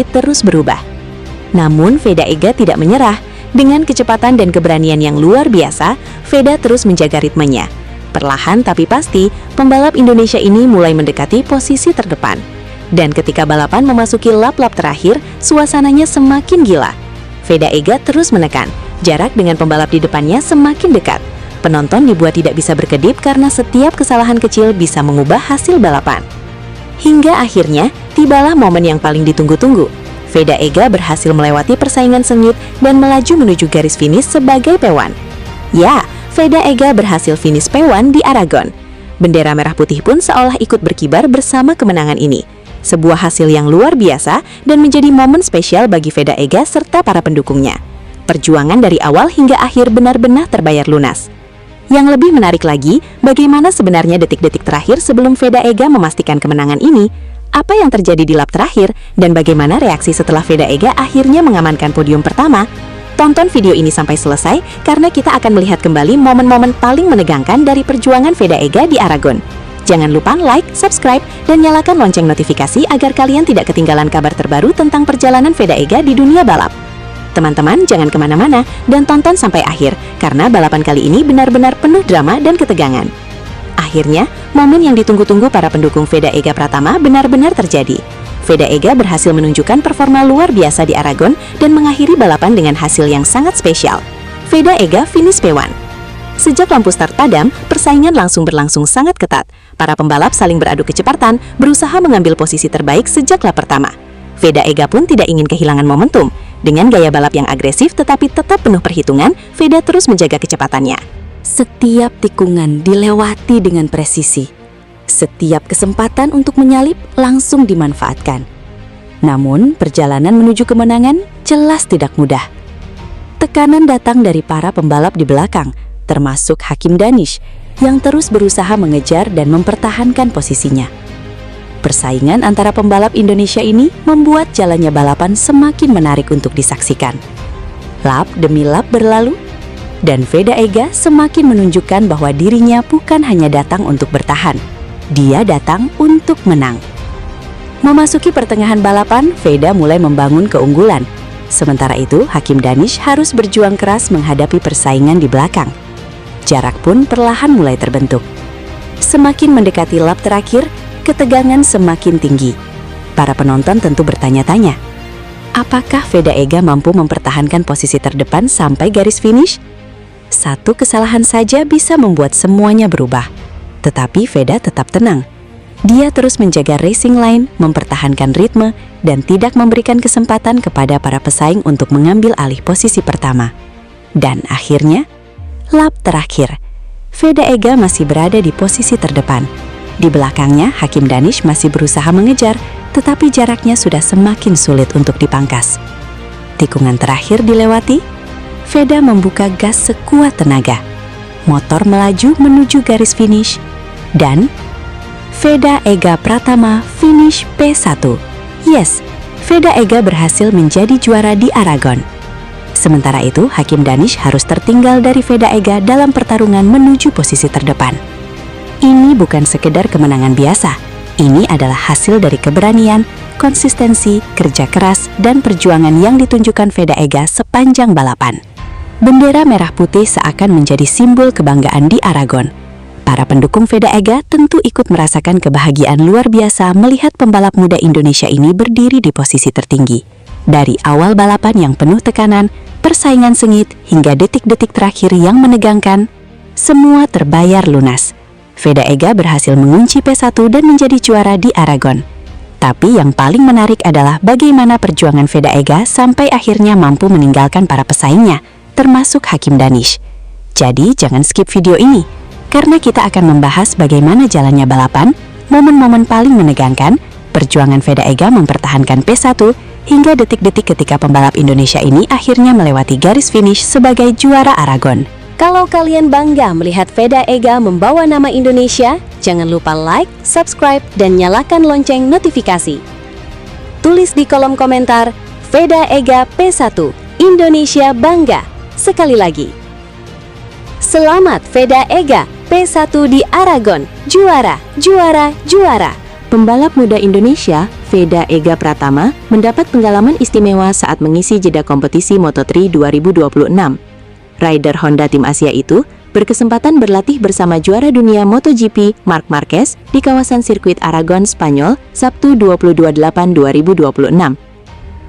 terus berubah. Namun Veda Ega tidak menyerah. Dengan kecepatan dan keberanian yang luar biasa, Veda terus menjaga ritmenya. Perlahan tapi pasti, pembalap Indonesia ini mulai mendekati posisi terdepan. Dan ketika balapan memasuki lap-lap terakhir, suasananya semakin gila. Veda Ega terus menekan, jarak dengan pembalap di depannya semakin dekat. Penonton dibuat tidak bisa berkedip karena setiap kesalahan kecil bisa mengubah hasil balapan. Hingga akhirnya, tibalah momen yang paling ditunggu-tunggu. Veda Ega berhasil melewati persaingan sengit dan melaju menuju garis finish sebagai P1. Ya, Veda Ega berhasil finish P1 di Aragon. Bendera merah putih pun seolah ikut berkibar bersama kemenangan ini. Sebuah hasil yang luar biasa dan menjadi momen spesial bagi Veda Ega serta para pendukungnya. Perjuangan dari awal hingga akhir benar-benar terbayar lunas. Yang lebih menarik lagi, bagaimana sebenarnya detik-detik terakhir sebelum Veda Ega memastikan kemenangan ini. Apa yang terjadi di lap terakhir, dan bagaimana reaksi setelah Veda Ega akhirnya mengamankan podium pertama? Tonton video ini sampai selesai, karena kita akan melihat kembali momen-momen paling menegangkan dari perjuangan Veda Ega di Aragon. Jangan lupa like, subscribe, dan nyalakan lonceng notifikasi agar kalian tidak ketinggalan kabar terbaru tentang perjalanan Veda Ega di dunia balap. Teman-teman, jangan kemana-mana, dan tonton sampai akhir, karena balapan kali ini benar-benar penuh drama dan ketegangan. Akhirnya, momen yang ditunggu-tunggu para pendukung Veda Ega Pratama benar-benar terjadi. Veda Ega berhasil menunjukkan performa luar biasa di Aragon dan mengakhiri balapan dengan hasil yang sangat spesial. Veda Ega finish P1. Sejak lampu start padam, persaingan langsung berlangsung sangat ketat. Para pembalap saling beradu kecepatan, berusaha mengambil posisi terbaik sejak lap pertama. Veda Ega pun tidak ingin kehilangan momentum. Dengan gaya balap yang agresif tetapi tetap penuh perhitungan, Veda terus menjaga kecepatannya. Setiap tikungan dilewati dengan presisi. Setiap kesempatan untuk menyalip langsung dimanfaatkan. Namun, perjalanan menuju kemenangan jelas tidak mudah. Tekanan datang dari para pembalap di belakang, termasuk Hakim Danish, yang terus berusaha mengejar dan mempertahankan posisinya. Persaingan antara pembalap Indonesia ini membuat jalannya balapan semakin menarik untuk disaksikan. Lap demi lap berlalu, dan Veda Ega semakin menunjukkan bahwa dirinya bukan hanya datang untuk bertahan, dia datang untuk menang. Memasuki pertengahan balapan, Veda mulai membangun keunggulan. Sementara itu, Hakim Danish harus berjuang keras menghadapi persaingan di belakang. Jarak pun perlahan mulai terbentuk. Semakin mendekati lap terakhir, ketegangan semakin tinggi. Para penonton tentu bertanya-tanya, apakah Veda Ega mampu mempertahankan posisi terdepan sampai garis finish? Satu kesalahan saja bisa membuat semuanya berubah. Tetapi Veda tetap tenang. Dia terus menjaga racing line, mempertahankan ritme, dan tidak memberikan kesempatan kepada para pesaing untuk mengambil alih posisi pertama. Dan akhirnya, lap terakhir, Veda Ega masih berada di posisi terdepan. Di belakangnya, Hakim Danish masih berusaha mengejar, tetapi jaraknya sudah semakin sulit untuk dipangkas. Tikungan terakhir dilewati, Veda membuka gas sekuat tenaga. Motor melaju menuju garis finish, dan Veda Ega Pratama finish P1. Yes, Veda Ega berhasil menjadi juara di Aragon. Sementara itu, Hakim Danish harus tertinggal dari Veda Ega dalam pertarungan menuju posisi terdepan. Ini bukan sekedar kemenangan biasa. Ini adalah hasil dari keberanian, konsistensi, kerja keras, dan perjuangan yang ditunjukkan Veda Ega sepanjang balapan. Bendera merah putih seakan menjadi simbol kebanggaan di Aragon. Para pendukung Veda Ega tentu ikut merasakan kebahagiaan luar biasa melihat pembalap muda Indonesia ini berdiri di posisi tertinggi. Dari awal balapan yang penuh tekanan, persaingan sengit, hingga detik-detik terakhir yang menegangkan, semua terbayar lunas. Veda Ega berhasil mengunci P1 dan menjadi juara di Aragon. Tapi yang paling menarik adalah bagaimana perjuangan Veda Ega sampai akhirnya mampu meninggalkan para pesaingnya, termasuk Hakim Danish. Jadi jangan skip video ini, karena kita akan membahas bagaimana jalannya balapan, momen-momen paling menegangkan, perjuangan Veda Ega mempertahankan P1, hingga detik-detik ketika pembalap Indonesia ini akhirnya melewati garis finish sebagai juara Aragon. Kalau kalian bangga melihat Veda Ega membawa nama Indonesia, jangan lupa like, subscribe, dan nyalakan lonceng notifikasi. Tulis di kolom komentar, Veda Ega P1, Indonesia bangga. Sekali lagi, selamat Veda Ega P1 di Aragon, juara, juara, juara. Pembalap muda Indonesia, Veda Ega Pratama, mendapat pengalaman istimewa saat mengisi jeda kompetisi Moto3 2026. Rider Honda Tim Asia itu berkesempatan berlatih bersama juara dunia MotoGP, Marc Marquez, di kawasan sirkuit Aragon, Spanyol, Sabtu 22/8/2026.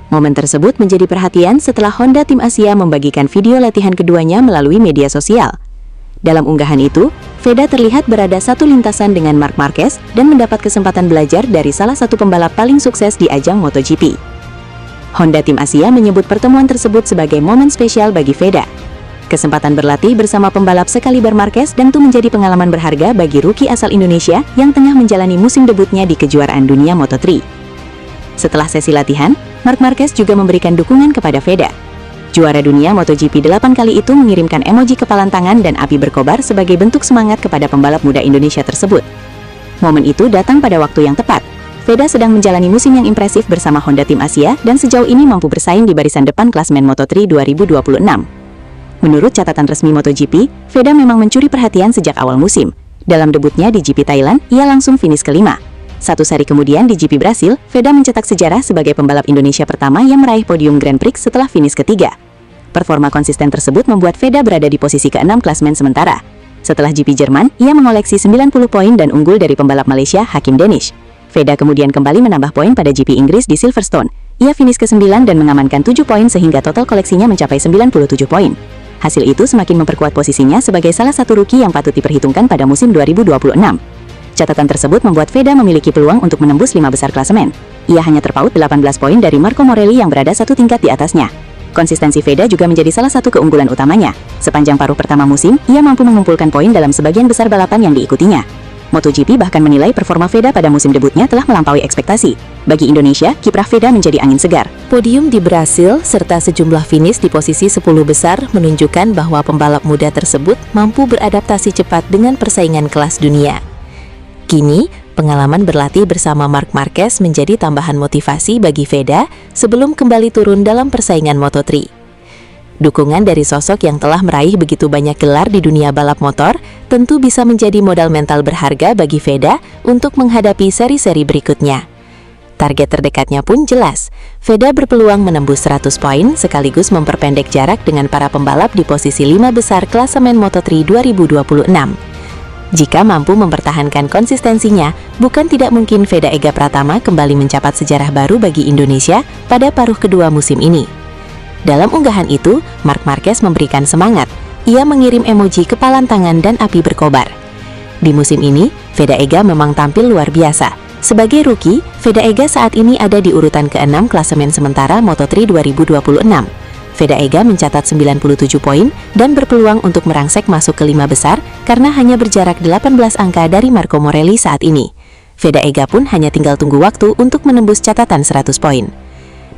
Momen tersebut menjadi perhatian setelah Honda Tim Asia membagikan video latihan keduanya melalui media sosial. Dalam unggahan itu, Veda terlihat berada satu lintasan dengan Marc Marquez dan mendapat kesempatan belajar dari salah satu pembalap paling sukses di ajang MotoGP. Honda Tim Asia menyebut pertemuan tersebut sebagai momen spesial bagi Veda. Kesempatan berlatih bersama pembalap sekaliber Marquez tentu menjadi pengalaman berharga bagi rookie asal Indonesia yang tengah menjalani musim debutnya di kejuaraan dunia Moto3. Setelah sesi latihan, Marc Marquez juga memberikan dukungan kepada Veda. Juara dunia MotoGP 8 kali itu mengirimkan emoji kepalan tangan dan api berkobar sebagai bentuk semangat kepada pembalap muda Indonesia tersebut. Momen itu datang pada waktu yang tepat. Veda sedang menjalani musim yang impresif bersama Honda Tim Asia dan sejauh ini mampu bersaing di barisan depan klasemen Moto3 2026. Menurut catatan resmi MotoGP, Veda memang mencuri perhatian sejak awal musim. Dalam debutnya di GP Thailand, ia langsung finish kelima. Satu seri kemudian di GP Brasil, Veda mencetak sejarah sebagai pembalap Indonesia pertama yang meraih podium Grand Prix setelah finish ketiga. Performa konsisten tersebut membuat Veda berada di posisi ke-6 klasemen sementara. Setelah GP Jerman, ia mengoleksi 90 poin dan unggul dari pembalap Malaysia, Hakim Danish. Veda kemudian kembali menambah poin pada GP Inggris di Silverstone. Ia finish ke-9 dan mengamankan 7 poin sehingga total koleksinya mencapai 97 poin. Hasil itu semakin memperkuat posisinya sebagai salah satu rookie yang patut diperhitungkan pada musim 2026. Catatan tersebut membuat Veda memiliki peluang untuk menembus 5 besar klasemen. Ia hanya terpaut 18 poin dari Marco Morelli yang berada satu tingkat di atasnya. Konsistensi Veda juga menjadi salah satu keunggulan utamanya. Sepanjang paruh pertama musim, ia mampu mengumpulkan poin dalam sebagian besar balapan yang diikutinya. MotoGP bahkan menilai performa Veda pada musim debutnya telah melampaui ekspektasi. Bagi Indonesia, kiprah Veda menjadi angin segar. Podium di Brasil serta sejumlah finish di posisi 10 besar menunjukkan bahwa pembalap muda tersebut mampu beradaptasi cepat dengan persaingan kelas dunia. Kini, pengalaman berlatih bersama Marc Marquez menjadi tambahan motivasi bagi Veda sebelum kembali turun dalam persaingan Moto3. Dukungan dari sosok yang telah meraih begitu banyak gelar di dunia balap motor tentu bisa menjadi modal mental berharga bagi Veda untuk menghadapi seri-seri berikutnya. Target terdekatnya pun jelas, Veda berpeluang menembus 100 poin sekaligus memperpendek jarak dengan para pembalap di posisi 5 besar klasemen Moto3 2026. Jika mampu mempertahankan konsistensinya, bukan tidak mungkin Veda Ega Pratama kembali mencatat sejarah baru bagi Indonesia pada paruh kedua musim ini. Dalam unggahan itu, Marc Marquez memberikan semangat. Ia mengirim emoji kepalan tangan dan api berkobar. Di musim ini, Veda Ega memang tampil luar biasa. Sebagai rookie, Veda Ega saat ini ada di urutan ke-6 klasemen sementara Moto3 2026. Veda Ega mencatat 97 poin dan berpeluang untuk merangsek masuk ke 5 besar karena hanya berjarak 18 angka dari Marco Morelli saat ini. Veda Ega pun hanya tinggal tunggu waktu untuk menembus catatan 100 poin.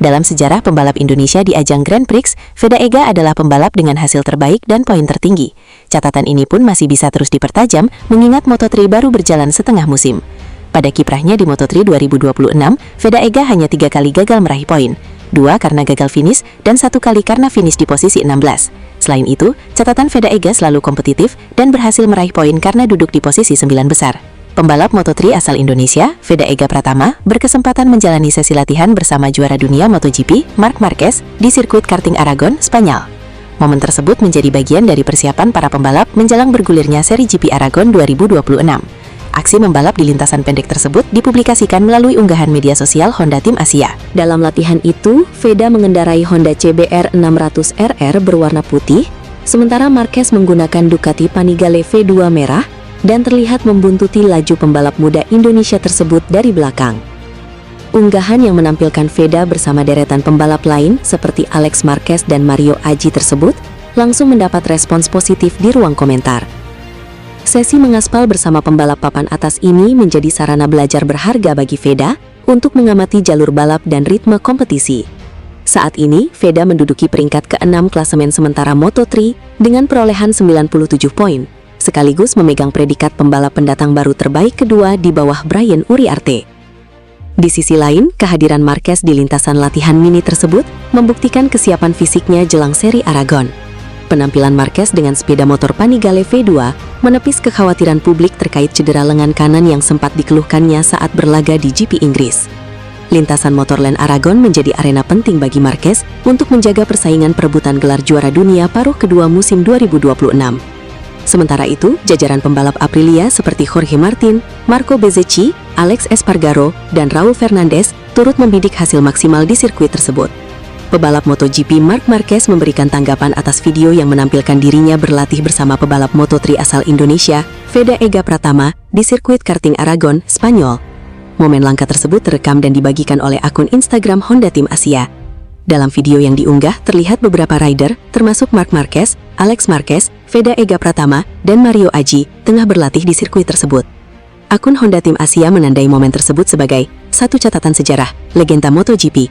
Dalam sejarah pembalap Indonesia di ajang Grand Prix, Veda Ega adalah pembalap dengan hasil terbaik dan poin tertinggi. Catatan ini pun masih bisa terus dipertajam mengingat Moto3 baru berjalan setengah musim. Pada kiprahnya di Moto3 2026, Veda Ega hanya 3 kali gagal meraih poin. 2 karena gagal finish, dan 1 kali karena finish di posisi 16. Selain itu, catatan Veda Ega selalu kompetitif dan berhasil meraih poin karena duduk di posisi 9 besar. Pembalap Moto3 asal Indonesia, Veda Ega Pratama, berkesempatan menjalani sesi latihan bersama juara dunia MotoGP, Marc Marquez, di sirkuit karting Aragon, Spanyol. Momen tersebut menjadi bagian dari persiapan para pembalap menjelang bergulirnya seri GP Aragon 2026. Aksi membalap di lintasan pendek tersebut dipublikasikan melalui unggahan media sosial Honda Tim Asia. Dalam latihan itu, Veda mengendarai Honda CBR 600RR berwarna putih, sementara Marquez menggunakan Ducati Panigale V2 merah dan terlihat membuntuti laju pembalap muda Indonesia tersebut dari belakang. Unggahan yang menampilkan Veda bersama deretan pembalap lain seperti Alex Marquez dan Mario Aji tersebut langsung mendapat respons positif di ruang komentar. Sesi mengaspal bersama pembalap papan atas ini menjadi sarana belajar berharga bagi Veda untuk mengamati jalur balap dan ritme kompetisi. Saat ini, Veda menduduki peringkat ke-6 klasemen sementara Moto3 dengan perolehan 97 poin, sekaligus memegang predikat pembalap pendatang baru terbaik kedua di bawah Brian Uriarte. Di sisi lain, kehadiran Marquez di lintasan latihan mini tersebut membuktikan kesiapan fisiknya jelang seri Aragon. Penampilan Marquez dengan sepeda motor Panigale V2 menepis kekhawatiran publik terkait cedera lengan kanan yang sempat dikeluhkannya saat berlaga di GP Inggris. Lintasan Motorland Aragon menjadi arena penting bagi Marquez untuk menjaga persaingan perebutan gelar juara dunia paruh kedua musim 2026. Sementara itu, jajaran pembalap Aprilia seperti Jorge Martin, Marco Bezzecchi, Alex Espargaro, dan Raul Fernandez turut membidik hasil maksimal di sirkuit tersebut. Pebalap MotoGP Marc Marquez memberikan tanggapan atas video yang menampilkan dirinya berlatih bersama pebalap Moto3 asal Indonesia, Veda Ega Pratama, di sirkuit karting Aragon, Spanyol. Momen langka tersebut terekam dan dibagikan oleh akun Instagram Honda Team Asia. Dalam video yang diunggah, terlihat beberapa rider, termasuk Marc Marquez, Alex Marquez, Veda Ega Pratama, dan Mario Aji, tengah berlatih di sirkuit tersebut. Akun Honda Team Asia menandai momen tersebut sebagai satu catatan sejarah, legenda MotoGP,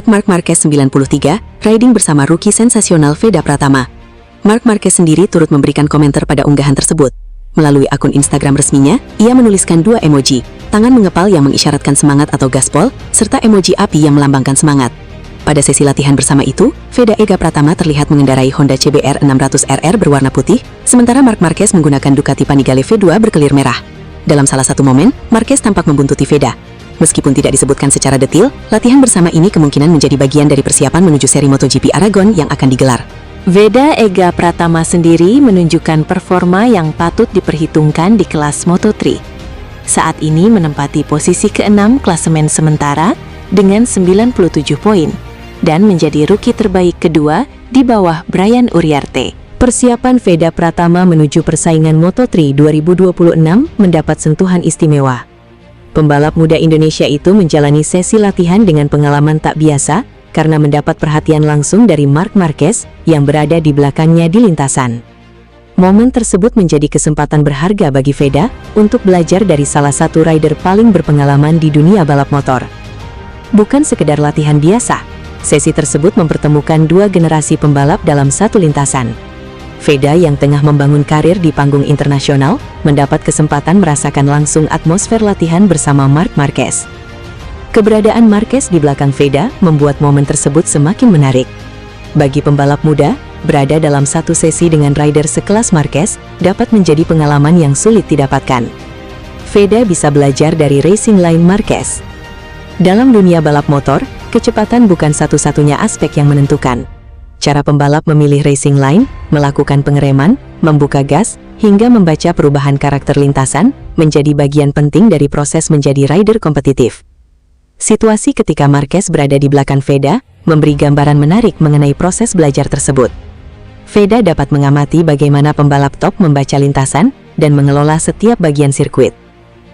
@Marc Marquez 93, riding bersama rookie sensasional Veda Pratama. Marc Marquez sendiri turut memberikan komentar pada unggahan tersebut. Melalui akun Instagram resminya, ia menuliskan dua emoji, tangan mengepal yang mengisyaratkan semangat atau gaspol, serta emoji api yang melambangkan semangat. Pada sesi latihan bersama itu, Veda Ega Pratama terlihat mengendarai Honda CBR 600RR berwarna putih, sementara Marc Marquez menggunakan Ducati Panigale V2 berkelir merah. Dalam salah satu momen, Marquez tampak membuntuti Veda. Meskipun tidak disebutkan secara detail, latihan bersama ini kemungkinan menjadi bagian dari persiapan menuju seri MotoGP Aragon yang akan digelar. Veda Ega Pratama sendiri menunjukkan performa yang patut diperhitungkan di kelas Moto3. Saat ini menempati posisi ke-6 klasemen sementara dengan 97 poin dan menjadi rookie terbaik kedua di bawah Brian Uriarte. Persiapan Veda Pratama menuju persaingan Moto3 2026 mendapat sentuhan istimewa. Pembalap muda Indonesia itu menjalani sesi latihan dengan pengalaman tak biasa karena mendapat perhatian langsung dari Marc Marquez yang berada di belakangnya di lintasan. Momen tersebut menjadi kesempatan berharga bagi Veda untuk belajar dari salah satu rider paling berpengalaman di dunia balap motor. Bukan sekedar latihan biasa, sesi tersebut mempertemukan dua generasi pembalap dalam satu lintasan. Veda yang tengah membangun karir di panggung internasional mendapat kesempatan merasakan langsung atmosfer latihan bersama Marc Marquez. Keberadaan Marquez di belakang Veda membuat momen tersebut semakin menarik. Bagi pembalap muda, berada dalam satu sesi dengan rider sekelas Marquez dapat menjadi pengalaman yang sulit didapatkan. Veda bisa belajar dari racing line Marquez. Dalam dunia balap motor, kecepatan bukan satu-satunya aspek yang menentukan. Cara pembalap memilih racing line, melakukan pengereman, membuka gas, hingga membaca perubahan karakter lintasan menjadi bagian penting dari proses menjadi rider kompetitif. Situasi ketika Marquez berada di belakang Veda memberi gambaran menarik mengenai proses belajar tersebut. Veda dapat mengamati bagaimana pembalap top membaca lintasan dan mengelola setiap bagian sirkuit.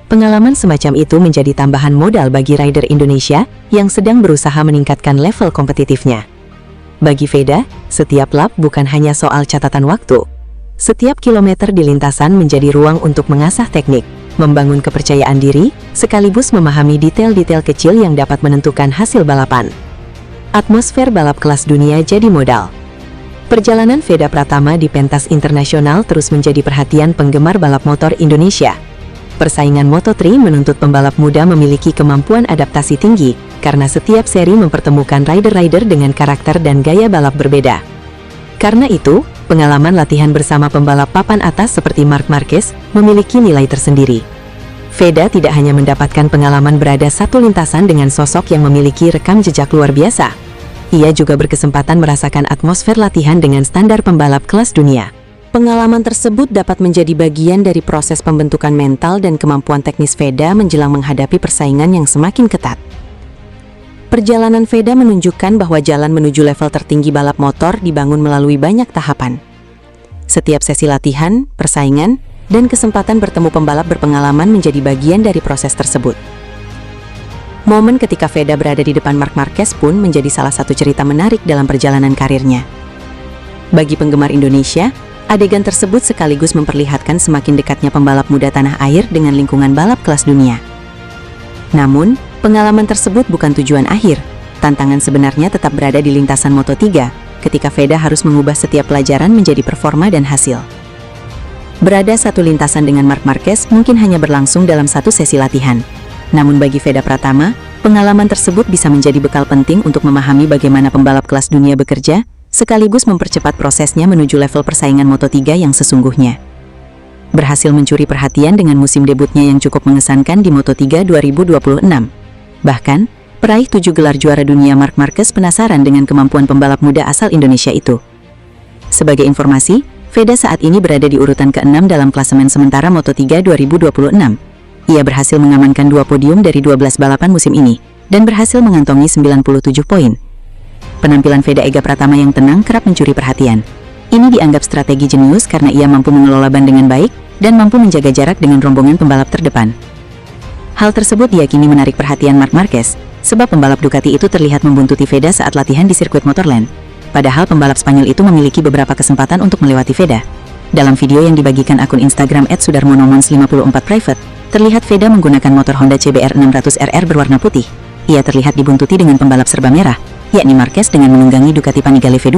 Pengalaman semacam itu menjadi tambahan modal bagi rider Indonesia yang sedang berusaha meningkatkan level kompetitifnya. Bagi Veda, setiap lap bukan hanya soal catatan waktu. Setiap kilometer di lintasan menjadi ruang untuk mengasah teknik, membangun kepercayaan diri, sekaligus memahami detail-detail kecil yang dapat menentukan hasil balapan. Atmosfer balap kelas dunia jadi modal. Perjalanan Veda Pratama di pentas internasional terus menjadi perhatian penggemar balap motor Indonesia. Persaingan Moto3 menuntut pembalap muda memiliki kemampuan adaptasi tinggi, karena setiap seri mempertemukan rider-rider dengan karakter dan gaya balap berbeda. Karena itu, pengalaman latihan bersama pembalap papan atas seperti Marc Marquez memiliki nilai tersendiri. Veda tidak hanya mendapatkan pengalaman berada satu lintasan dengan sosok yang memiliki rekam jejak luar biasa. Ia juga berkesempatan merasakan atmosfer latihan dengan standar pembalap kelas dunia. Pengalaman tersebut dapat menjadi bagian dari proses pembentukan mental dan kemampuan teknis Veda menjelang menghadapi persaingan yang semakin ketat. Perjalanan Veda menunjukkan bahwa jalan menuju level tertinggi balap motor dibangun melalui banyak tahapan. Setiap sesi latihan, persaingan, dan kesempatan bertemu pembalap berpengalaman menjadi bagian dari proses tersebut. Momen ketika Veda berada di depan Marc Marquez pun menjadi salah satu cerita menarik dalam perjalanan karirnya. Bagi penggemar Indonesia, adegan tersebut sekaligus memperlihatkan semakin dekatnya pembalap muda tanah air dengan lingkungan balap kelas dunia. Namun, pengalaman tersebut bukan tujuan akhir. Tantangan sebenarnya tetap berada di lintasan Moto3, ketika Veda harus mengubah setiap pelajaran menjadi performa dan hasil. Berada satu lintasan dengan Marc Marquez mungkin hanya berlangsung dalam satu sesi latihan. Namun bagi Veda Pratama, pengalaman tersebut bisa menjadi bekal penting untuk memahami bagaimana pembalap kelas dunia bekerja, sekaligus mempercepat prosesnya menuju level persaingan Moto3 yang sesungguhnya. Berhasil mencuri perhatian dengan musim debutnya yang cukup mengesankan di Moto3 2026. Bahkan, peraih 7 gelar juara dunia Marc Marquez penasaran dengan kemampuan pembalap muda asal Indonesia itu. Sebagai informasi, Veda saat ini berada di urutan ke-6 dalam klasemen sementara Moto3 2026. Ia berhasil mengamankan 2 podium dari 12 balapan musim ini, dan berhasil mengantongi 97 poin. Penampilan Veda Ega Pratama yang tenang kerap mencuri perhatian. Ini dianggap strategi jenius karena ia mampu mengelola ban dengan baik, dan mampu menjaga jarak dengan rombongan pembalap terdepan. Hal tersebut diyakini menarik perhatian Marc Marquez, sebab pembalap Ducati itu terlihat membuntuti Veda saat latihan di sirkuit Motorland. Padahal pembalap Spanyol itu memiliki beberapa kesempatan untuk melewati Veda. Dalam video yang dibagikan akun Instagram @sudarmonomons54 private, terlihat Veda menggunakan motor Honda CBR 600RR berwarna putih. Ia terlihat dibuntuti dengan pembalap serba merah, yakni Marquez dengan menunggangi Ducati Panigale V2.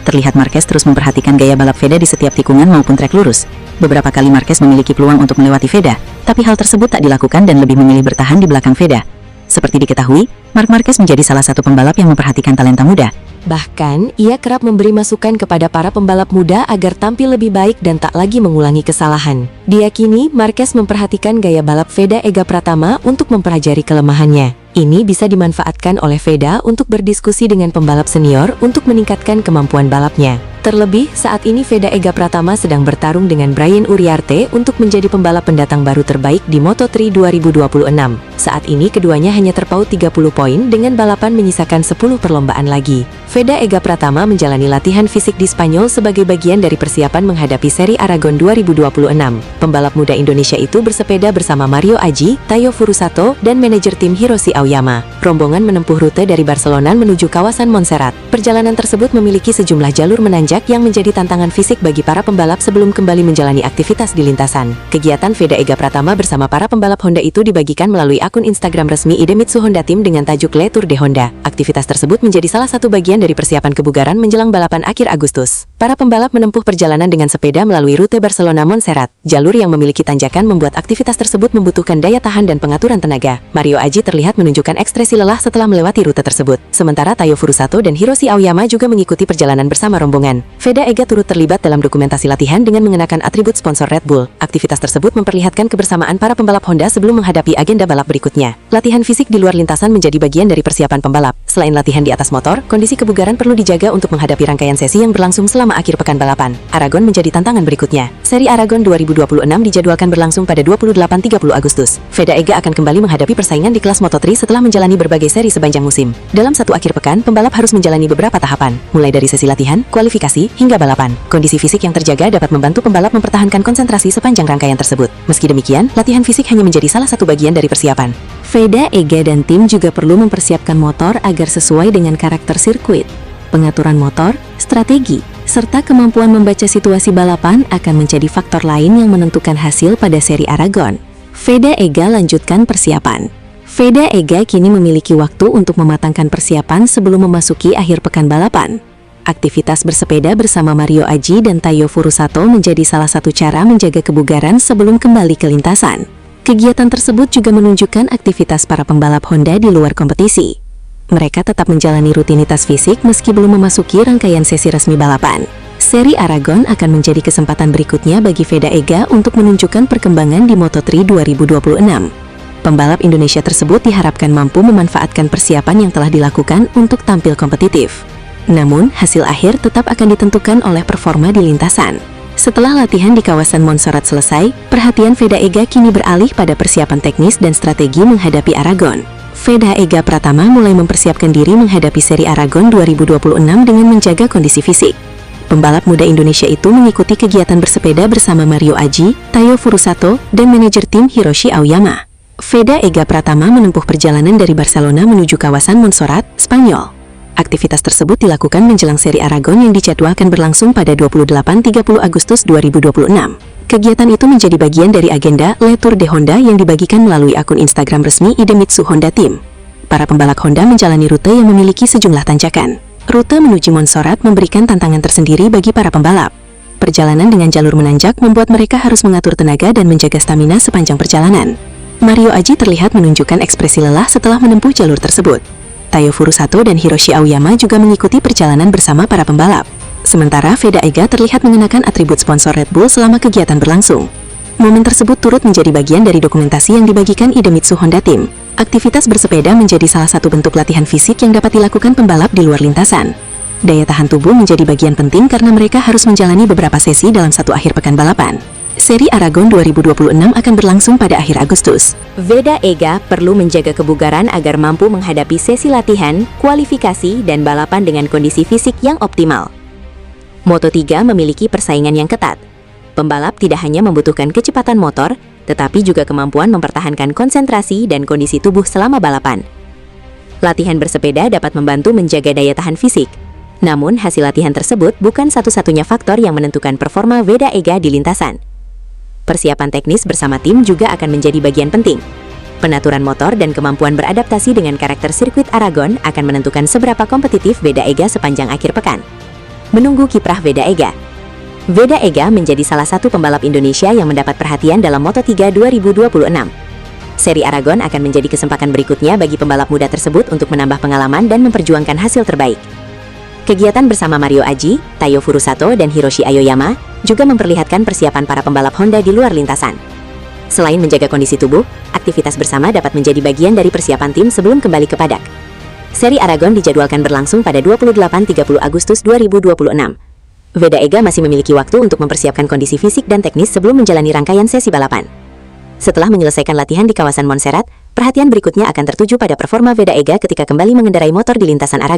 Terlihat Marquez terus memperhatikan gaya balap Veda di setiap tikungan maupun trek lurus. Beberapa kali Marquez memiliki peluang untuk melewati Veda, tapi hal tersebut tak dilakukan dan lebih memilih bertahan di belakang Veda. Seperti diketahui, Marc Marquez menjadi salah satu pembalap yang memperhatikan talenta muda. Bahkan, ia kerap memberi masukan kepada para pembalap muda agar tampil lebih baik dan tak lagi mengulangi kesalahan. Diyakini, Marquez memperhatikan gaya balap Veda Ega Pratama untuk mempelajari kelemahannya. Ini bisa dimanfaatkan oleh Veda untuk berdiskusi dengan pembalap senior untuk meningkatkan kemampuan balapnya. Terlebih, saat ini Veda Ega Pratama sedang bertarung dengan Brian Uriarte untuk menjadi pembalap pendatang baru terbaik di Moto3 2026. Saat ini keduanya hanya terpaut 30 poin dengan balapan menyisakan 10 perlombaan lagi. Veda Ega Pratama menjalani latihan fisik di Spanyol sebagai bagian dari persiapan menghadapi seri Aragon 2026. Pembalap muda Indonesia itu bersepeda bersama Mario Aji, Tayo Furusato, dan manajer tim Hiroshi Aoyama. Rombongan menempuh rute dari Barcelona menuju kawasan Montserrat. Perjalanan tersebut memiliki sejumlah jalur menanjak yang menjadi tantangan fisik bagi para pembalap sebelum kembali menjalani aktivitas di lintasan. Kegiatan Veda Ega Pratama bersama para pembalap Honda itu dibagikan melalui akun Instagram resmi Idemitsu Honda Team dengan tajuk Le Tour de Honda. Aktivitas tersebut menjadi salah satu bagian dari persiapan kebugaran menjelang balapan akhir Agustus. Para pembalap menempuh perjalanan dengan sepeda melalui rute Barcelona-Montserrat. Jalur yang memiliki tanjakan membuat aktivitas tersebut membutuhkan daya tahan dan pengaturan tenaga. Mario Aji terlihat menunjukkan ekspresi lelah setelah melewati rute tersebut. Sementara Tayo Furusato dan Hiroshi Aoyama juga mengikuti perjalanan bersama rombongan. Veda Ega turut terlibat dalam dokumentasi latihan dengan mengenakan atribut sponsor Red Bull. Aktivitas tersebut memperlihatkan kebersamaan para pembalap Honda sebelum menghadapi agenda balap berikutnya. Latihan fisik di luar lintasan menjadi bagian dari persiapan pembalap. Selain latihan di atas motor, kondisi kebugaran perlu dijaga untuk menghadapi rangkaian sesi yang berlangsung selama akhir pekan balapan. Aragon menjadi tantangan berikutnya. Seri Aragon 2026 dijadwalkan berlangsung pada 28-30 Agustus. Veda Ega akan kembali menghadapi persaingan di kelas Moto3 setelah menjalani berbagai seri sepanjang musim. Dalam satu akhir pekan, pembalap harus menjalani beberapa tahapan, mulai dari sesi latihan, kualifikasi, hingga balapan. Kondisi fisik yang terjaga dapat membantu pembalap mempertahankan konsentrasi sepanjang rangkaian tersebut. Meski demikian, latihan fisik hanya menjadi salah satu bagian dari persiapan. Veda Ega dan tim juga perlu mempersiapkan motor agar sesuai dengan karakter sirkuit. Pengaturan motor, strategi, serta kemampuan membaca situasi balapan akan menjadi faktor lain yang menentukan hasil pada seri Aragon. Veda Ega lanjutkan persiapan. Veda Ega kini memiliki waktu untuk mematangkan persiapan sebelum memasuki akhir pekan balapan. Aktivitas bersepeda bersama Mario Aji dan Tayo Furusato menjadi salah satu cara menjaga kebugaran sebelum kembali ke lintasan. Kegiatan tersebut juga menunjukkan aktivitas para pembalap Honda di luar kompetisi. Mereka tetap menjalani rutinitas fisik meski belum memasuki rangkaian sesi resmi balapan. Seri Aragon akan menjadi kesempatan berikutnya bagi Veda Ega untuk menunjukkan perkembangan di Moto3 2026. Pembalap Indonesia tersebut diharapkan mampu memanfaatkan persiapan yang telah dilakukan untuk tampil kompetitif. Namun, hasil akhir tetap akan ditentukan oleh performa di lintasan. Setelah latihan di kawasan Montserrat selesai, perhatian Veda Ega kini beralih pada persiapan teknis dan strategi menghadapi Aragon. Veda Ega Pratama mulai mempersiapkan diri menghadapi seri Aragon 2026 dengan menjaga kondisi fisik. Pembalap muda Indonesia itu mengikuti kegiatan bersepeda bersama Mario Aji, Tayo Furusato, dan manajer tim Hiroshi Aoyama. Veda Ega Pratama menempuh perjalanan dari Barcelona menuju kawasan Montserrat, Spanyol. Aktivitas tersebut dilakukan menjelang seri Aragon yang dijadwalkan berlangsung pada 28-30 Agustus 2026. Kegiatan itu menjadi bagian dari agenda Le Tour de Honda yang dibagikan melalui akun Instagram resmi Idemitsu Honda Team. Para pembalap Honda menjalani rute yang memiliki sejumlah tanjakan. Rute menuju Montserrat memberikan tantangan tersendiri bagi para pembalap. Perjalanan dengan jalur menanjak membuat mereka harus mengatur tenaga dan menjaga stamina sepanjang perjalanan. Mario Aji terlihat menunjukkan ekspresi lelah setelah menempuh jalur tersebut. Taiyo Furusato dan Hiroshi Aoyama juga mengikuti perjalanan bersama para pembalap. Sementara Veda Ega terlihat mengenakan atribut sponsor Red Bull selama kegiatan berlangsung. Momen tersebut turut menjadi bagian dari dokumentasi yang dibagikan Idemitsu Honda Team. Aktivitas bersepeda menjadi salah satu bentuk latihan fisik yang dapat dilakukan pembalap di luar lintasan. Daya tahan tubuh menjadi bagian penting karena mereka harus menjalani beberapa sesi dalam satu akhir pekan balapan. Seri Aragon 2026 akan berlangsung pada akhir Agustus. Veda Ega perlu menjaga kebugaran agar mampu menghadapi sesi latihan, kualifikasi, dan balapan dengan kondisi fisik yang optimal. Moto3 memiliki persaingan yang ketat. Pembalap tidak hanya membutuhkan kecepatan motor, tetapi juga kemampuan mempertahankan konsentrasi dan kondisi tubuh selama balapan. Latihan bersepeda dapat membantu menjaga daya tahan fisik. Namun, hasil latihan tersebut bukan satu-satunya faktor yang menentukan performa Veda Ega di lintasan. Persiapan teknis bersama tim juga akan menjadi bagian penting. Penaturan motor dan kemampuan beradaptasi dengan karakter sirkuit Aragon akan menentukan seberapa kompetitif Veda Ega sepanjang akhir pekan. Menunggu kiprah Veda Ega. Veda Ega menjadi salah satu pembalap Indonesia yang mendapat perhatian dalam Moto3 2026. Seri Aragon akan menjadi kesempatan berikutnya bagi pembalap muda tersebut untuk menambah pengalaman dan memperjuangkan hasil terbaik. Kegiatan bersama Mario Aji, Taiyo Furusato, dan Hiroshi Aoyama juga memperlihatkan persiapan para pembalap Honda di luar lintasan. Selain menjaga kondisi tubuh, aktivitas bersama dapat menjadi bagian dari persiapan tim sebelum kembali ke paddock. Seri Aragon dijadwalkan berlangsung pada 28-30 Agustus 2026. Veda Ega masih memiliki waktu untuk mempersiapkan kondisi fisik dan teknis sebelum menjalani rangkaian sesi balapan. Setelah menyelesaikan latihan di kawasan Montserrat, perhatian berikutnya akan tertuju pada performa Veda Ega ketika kembali mengendarai motor di lintasan Aragon.